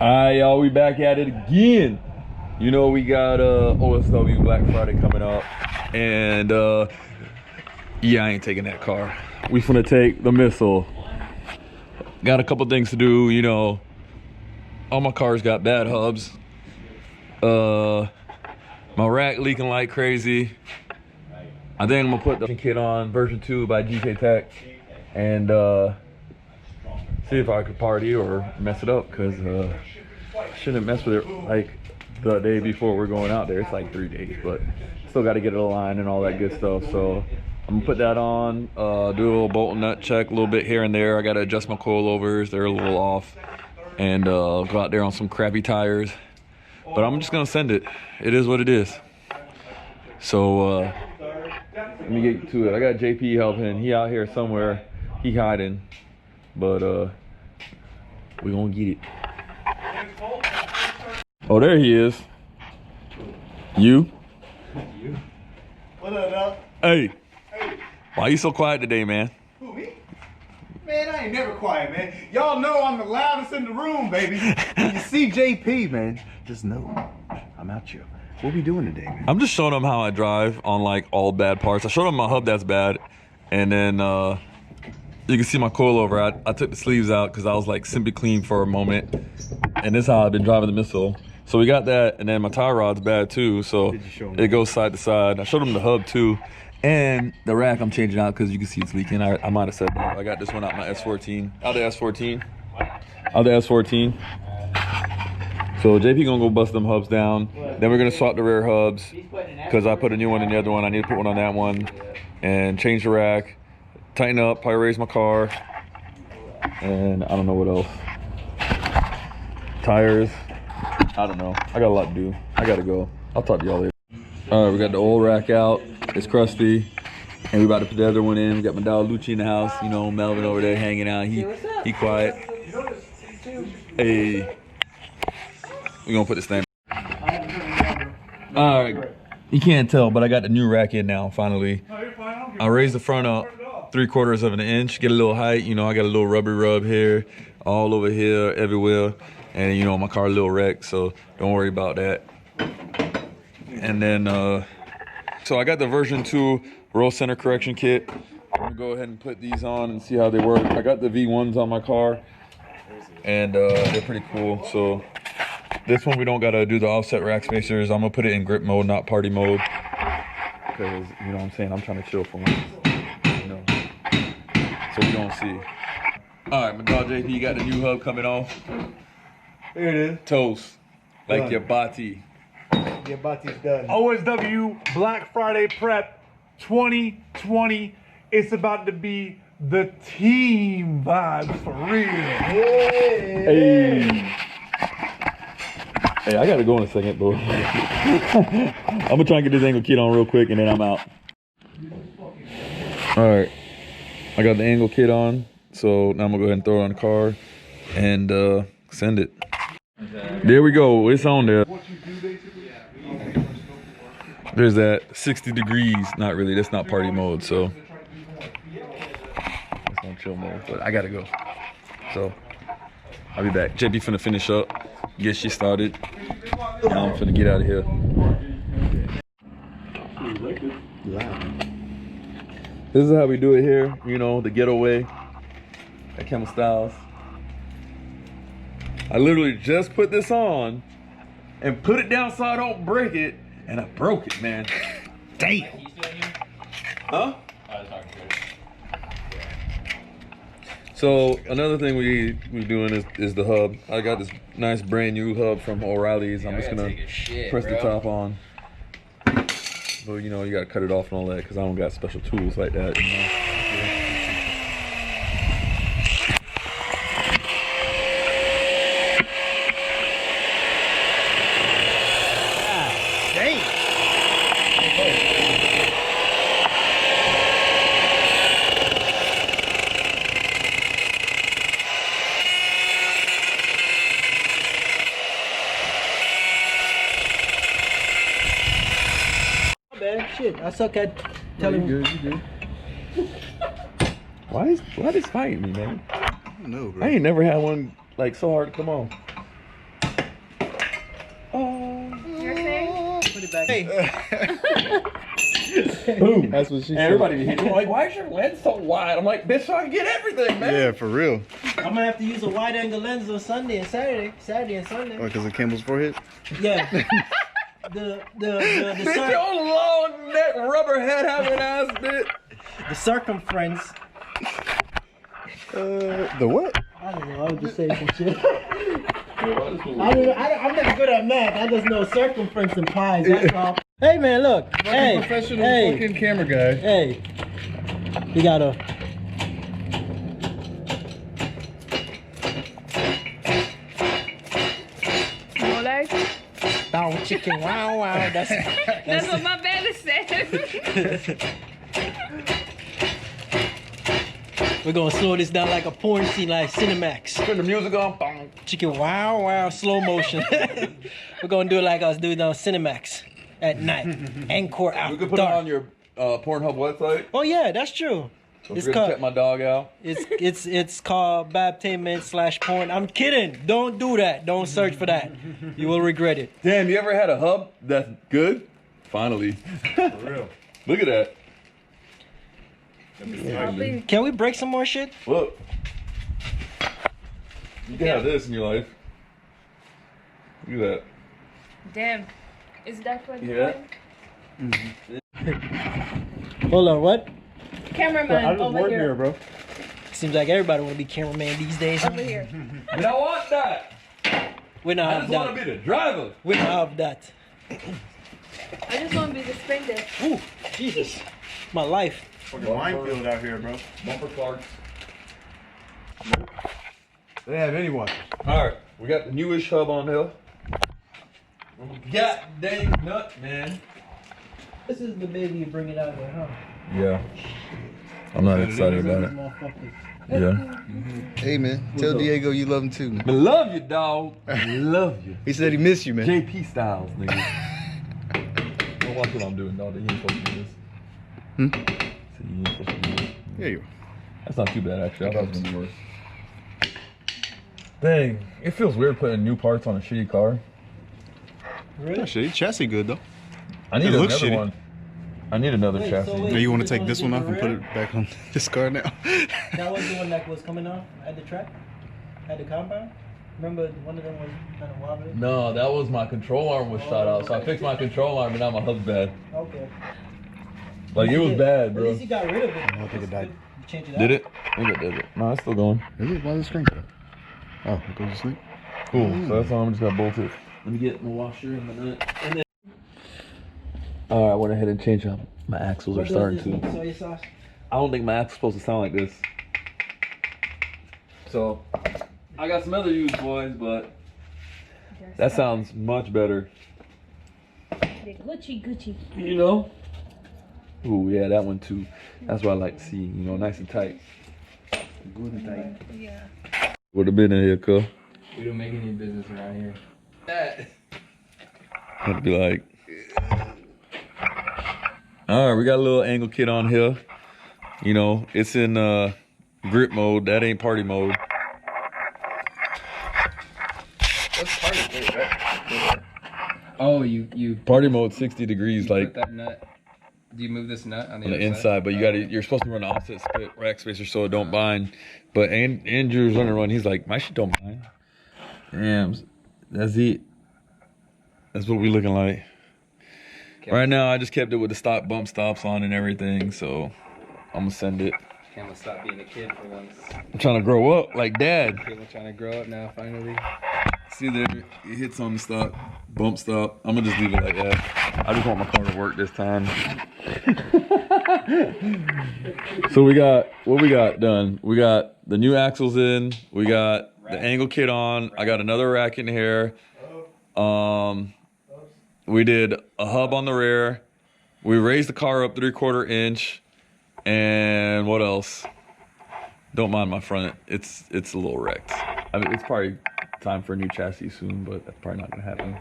Alright, y'all, we back at it again. You know, we got OSW Black Friday coming up, and yeah, I ain't taking that car. We finna take the missile. Got a couple things to do, you know. All my cars got bad hubs. My rack leaking like crazy. I think I'm gonna put the kit on version 2 by Gktech and see if I could party or mess it up, because I shouldn't mess with it like the day before we're going out there. It's like 3 days, but still got to get it aligned and all that good stuff. So I'm gonna put that on, do a little bolt and nut check a little bit here and there. I got to adjust my coilovers, they're a little off, and go out there on some crappy tires. But I'm just gonna send it. It is what it is. So let me get to it. I got JP helping. He out here somewhere. He hiding. But we gonna get it. Oh, there he is. You? What up? Hey. Why you so quiet today, man? Who, me? Man, I ain't never quiet, man. Y'all know I'm the loudest in the room, baby. When you see JP, man, just know I'm out here. What we doing today, man? I'm just showing them how I drive on like all bad parts. I showed them my hub that's bad, and then you can see my coilover. I took the sleeves out because I was like simply clean for a moment, and this is how I've been driving the missile. So we got that, and then my tie rod's bad too, so it goes side to side. I showed them the hub too, and the rack I'm changing out because you can see it's leaking. I might have said that. I got this one out my S14, out the S14. So JP gonna go bust them hubs down. Then we're gonna swap the rear hubs because I put a new one in the other one. I need to put one on that one and change the rack, tighten up, probably raise my car, and I don't know what else. Tires, I don't know. I got a lot to do. I gotta go. I'll talk to y'all later. All right, we got the old rack out. It's crusty, and we about to put the other one in. We got my dog Lucci in the house. You know, Melvin over there hanging out. He quiet. Hey, we gonna put this thing. All right, you can't tell, but I got the new rack in now. Finally, I raised the front up 3/4 of an inch, get a little height. You know, I got a little rubber rub here, all over here, everywhere. And you know, my car a little wrecked, so don't worry about that. And then, so I got the version 2 roll center correction kit. I'm gonna go ahead and put these on and see how they work. I got the V1s on my car, and they're pretty cool. So this one, we don't gotta do the offset rack spacers. I'm gonna put it in grip mode, not party mode, because you know what I'm saying, I'm trying to chill for once, you know. So we gonna see. All right, my dog JP, you got the new hub coming off. Here it is. Toast, like Done. your body. Your body's done. OSW Black Friday Prep 2020. It's about to be the team vibe for real. Hey, I gotta go in a second, bro. I'm gonna try and get this angle kit on real quick, and then I'm out. All right, I got the angle kit on, so now I'm gonna go ahead and throw it on the car and send it. There we go. It's on there. There's that 60 degrees. Not really. That's not party mode, so that's not chill mode. But I gotta go. So I'll be back. JP finna finish up, get shit started. Now I'm finna get out of here. This is how we do it here. You know, the ghetto way at Camel Styles. I literally just put this on and put it down so I don't break it, and I broke it, man. Damn. Huh? So another thing we doing is the hub. I got this nice brand new hub from O'Reilly's. I'm just gonna press the top on. But you know, you gotta cut it off and all that because I don't got special tools like that. You know? Shit, I suck at telling you. You good. Why this fighting me, man? I don't know, bro. I ain't never had one like so hard to come on. You're saying? Put it back. Boom. That's what she said. Everybody hit me like, why is your lens so wide? I'm like, bitch, so I can get everything, man. Yeah, for real. I'm gonna have to use a wide angle lens on Sunday and Saturday and Sunday. Because of Campbell's forehead? Yeah. the Bitch, your long neck rubber head having ass, bitch. the circumference. The what? I don't know. I was just saying some shit. I'm not good at math. I just know circumference and pies. That's all. Hey man, look. Hey, Professional hey, fucking camera guy. hey. You gotta. No legs? Bow chicken, wow, wow. That's what my belly said. We're gonna slow this down like a porn scene, like Cinemax. Turn the music on. Bong. Chicken, wow, wow, slow motion. We're gonna do it like I was doing on Cinemax at night. Encore after We could put it dark. on your Pornhub website. Oh yeah, that's true. Don't It's forget to called check my dog out. it's called Babtainment/porn. I'm kidding. Don't do that. Don't search for that. You will regret it. Damn, you ever had a hub that's good? Finally. For real. Look at that. Can we break some more shit? Look. You can have this in your life. Look at Damn. Is that what Yeah. Hold on, what? Cameraman over here. bro. Seems like everybody want to be cameraman these days. Over here. that. And I want that. We're not I have just want that. to be the driver. We're not have that. I just want to be the sprinter. Ooh, Jesus, my life. Fucking minefield out here, bro. Bumper Clarks. They have anyone. Alright, we got the newish hub on here. God dang nut, man. This is the baby you bring it out there, huh? Yeah. I'm not excited about it. Motherfucker. Yeah. Hey, man. Tell Diego you love him too, man. I love you, dog. I love you. He said he missed you, man. JP Styles, nigga. Don't watch what I'm doing, dog. You ain't supposed to do this. Hmm? So you ain't supposed to do this. Yeah, you That's not too bad, actually. I thought it was gonna be worse. Dang, it feels weird putting new parts on a shitty car. Really? Shit, chassis good, though. I need It looks another shitty. one. I need another Wait, chassis. so wait. Now you want to This take one's this one in off the and put rear? it back on this car now? That was the one that was coming off at the track? At the compound? Remember one of them was kind of wobbly? No, that was my control arm was shot out, so I fixed my control arm and now my hub's bad. Okay. Like it was bad, At bro. least you got rid of it. I don't think it died. You changed it Did out? it? I think it did it. No, it's still going. Is it? Why is the screen cut? Oh, it goes to sleep. Cool. So that's all I'm just got bolted. Let me get my washer and my nut. And then Alright, I went ahead and changed up. My axles are what does starting this to. mean, soy sauce? I don't think my axle's supposed to sound like this. So, I got some other used boys, but that sounds much better. Gucci. You know? Ooh, yeah, that one too. That's what I like to see, you know, nice and tight. Good and tight. Yeah. Would have been in here, cuz. We don't make any business around here. I'd be like, all right, we got a little angle kit on here. You know, it's in grip mode. That ain't party mode. What's part of it, right? Oh, you Party mode 60 degrees, like put that nut. Do you move this nut on the, on the other inside, but you're supposed to run an offset split rack spacer so it don't bind. But Andrew's running run. He's like, my shit don't bind. Damn, that's it. That's what we looking like. Okay. Right now, I just kept it with the stock bump stops on and everything, so I'm gonna send it. Campbell stop being a kid for once. I'm trying to grow up like dad. Campbell trying to grow up now, finally. See there, it hits on the stop, bump stop. I'm gonna just leave it like that. I just want my car to work this time. So we got, what we got done? We got the new axles in, we got the angle kit on, I got another rack in here. We did a hub on the rear. We raised the car up 3/4 inch. And what else? Don't mind my front. It's a little wrecked. I mean, it's probably time for a new chassis soon, but that's probably not gonna happen.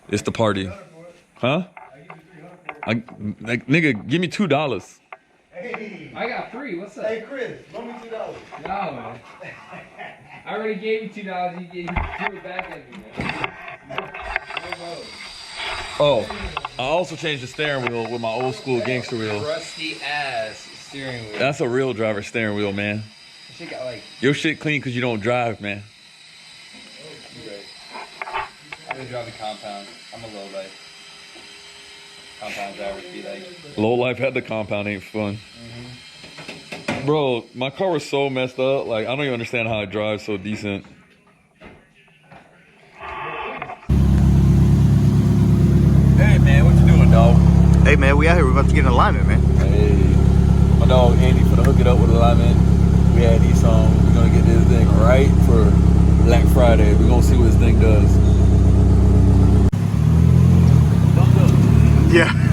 It's the party. Huh? Like, nigga, give me $2. I got $3. What's up? Hey, Chris, loan me $2. No, man. I already gave you $2. You threw it back at me, man. Oh, I also changed the steering wheel with my old school gangster wheel. Rusty ass steering wheel. That's a real driver steering wheel, man. That shit got like. Your shit clean because you don't drive, man. Great. I'm gonna drive the compound. I'm a low life. Compound driver be like. Low life had the compound ain't fun. Bro, my car was so messed up. Like, I don't even understand how it drives so decent. Hey, man, what you doing, dog? Hey man, we out here. We're about to get in alignment, man. Hey, my dog Andy finna hook it up with alignment. We had these songs. We're gonna get this thing right for Black Friday. We're gonna see what this thing does. Yeah.